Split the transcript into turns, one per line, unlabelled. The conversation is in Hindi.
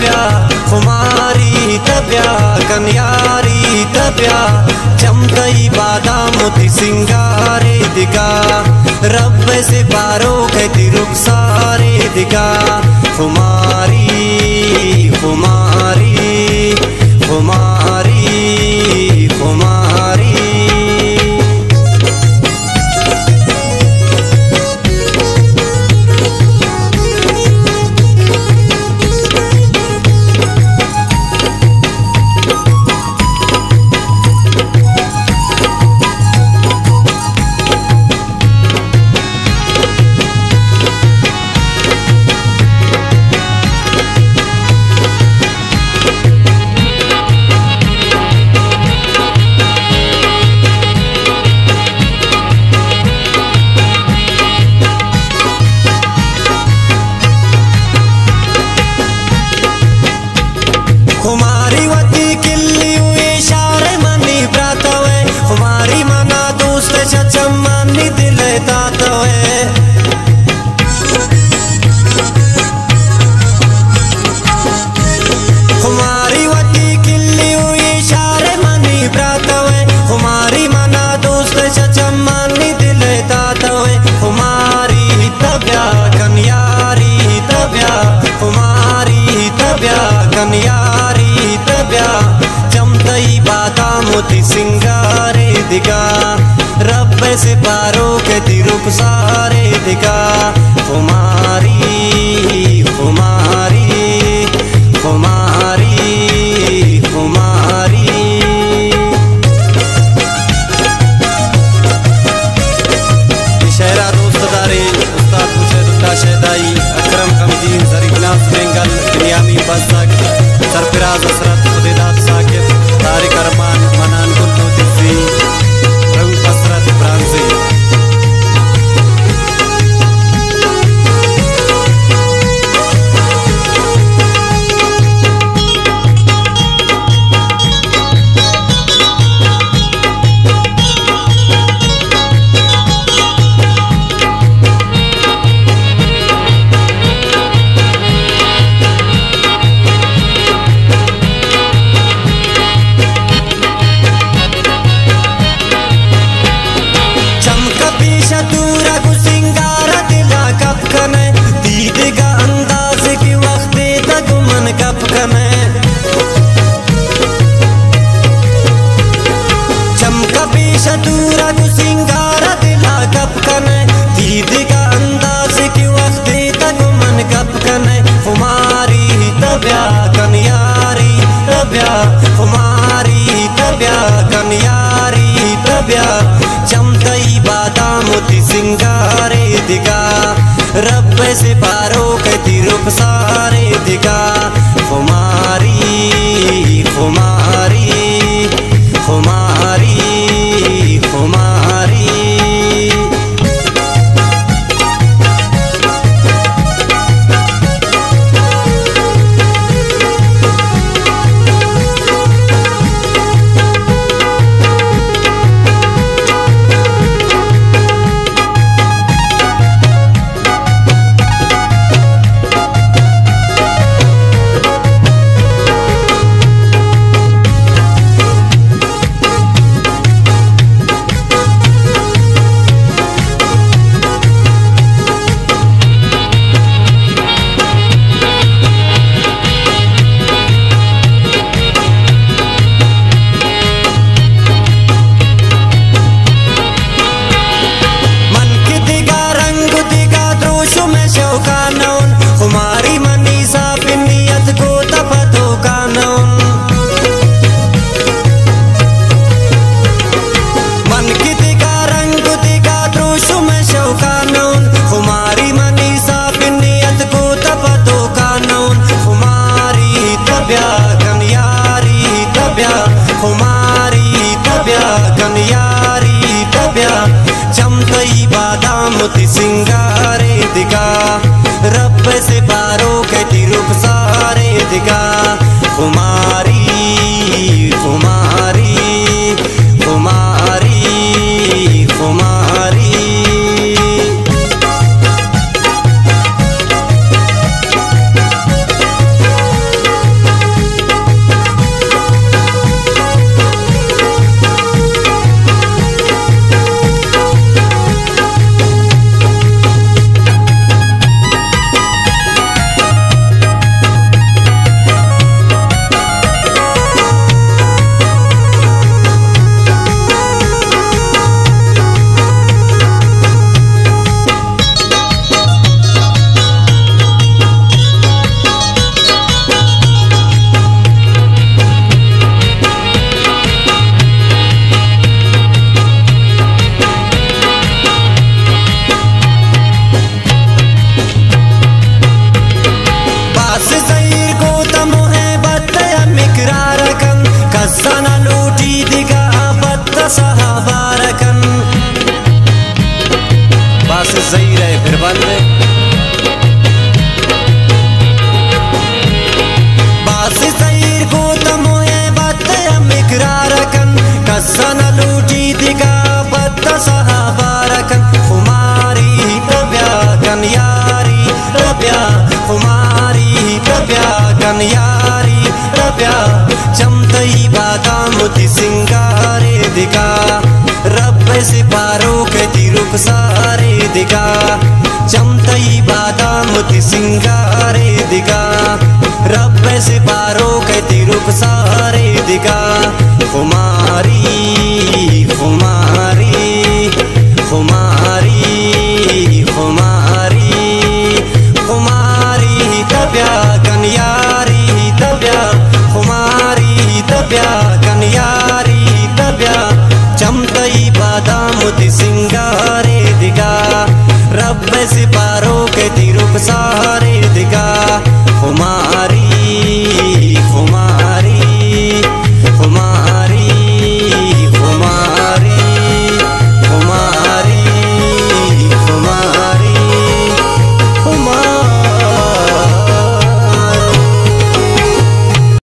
तब्या खुमारी तब्या कन्यारी तब्या चमकई बादाम थी सिंगारे दिगा रब से पारो कहती रुखसारे दिगा खुमारी खुमारी खुमारी खुमारी खुमारी वती किल्ली हुई शारे मनी प्रातवे खुमारी मना दोस्त चचम्मानी दिल तातवे खुमारी वती किल्ली हुई शारे मनी प्रातवे खुमारी मना दोस्त चचम्मानी दिल तातवे खुमारी तब्या कन्यारी तब्या खुमारी तब्या कन्यारी तब्या चमकई बादाम थी सिंगारे दिगा रब से पारो कहती रुखसारे दिगा खुमारी खुमारी खुमारी खुमारी शहरा दोस्तदारी उस्ताद मुशेदुल्लाह शहदाई अकरम कमदीन जरीफ नाज बेंगल दुनियामी बज़्ज़ाक सरफराज असरत खुदेदात साकिब तारिक अरमान मनान गुल्लू दिफी रऊ असरत ब्रांजी शतूरा को सिंगारा दिला कपकन दीद का अंदाज की वक्त तक मन कपकन खुमारी तब्या कन्यारी तब्या खुमारी तब्या कन्यारी तब्या चमकई बादाम थी सिंगारे दिगा रब से पारो कहती रुखसारे दिगा खुमारी खुमारी खुमारी खुमारी मोती सिंगारे दिगा रब से पारो कहती रुखसारे दिगा कुमारी कुमारी कुमारी कुमारी से सही रहे फिर बंद बासी सही को तमोए बात मिकरारकन कसन लूटी दिगा बद सहाबारकन कुमारी तब्या कन यारी तब्या कुमारी तब्या कन यारी तब्या चमतई बादाम ति सिंगारे दिगा रब से पारो के तिरुक सारे दिगा चमतई बादाम ति सिंगारे दिगा रब से पारो के तिरुक सारे दिगा कुमारी कुमारी कुमारी कुमारी कुमारी तब्या कन्यारी तब्या कुमारी तब्या कन्यारी तब्या चमतई बादाम ति सिंगारे दिगा रब से पारो के तिरुक सारे दिगा कुमारी